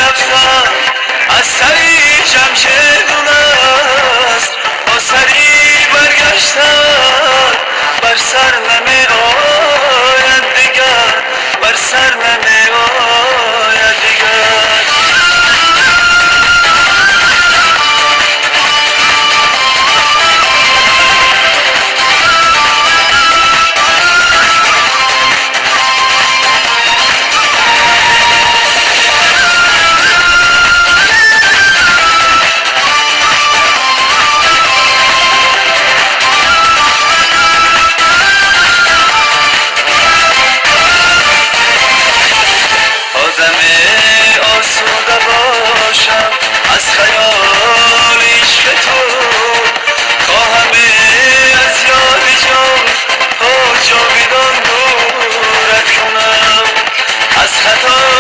رفتن از سری جمشیدون است، با سری برگشتن بر سر نمی آید دیگر، بر سر نمی آید دیگر. آسوده باشم از خیال عشق تو، خواهم از یاد جان تا جاویدان دورت کنم، از خطا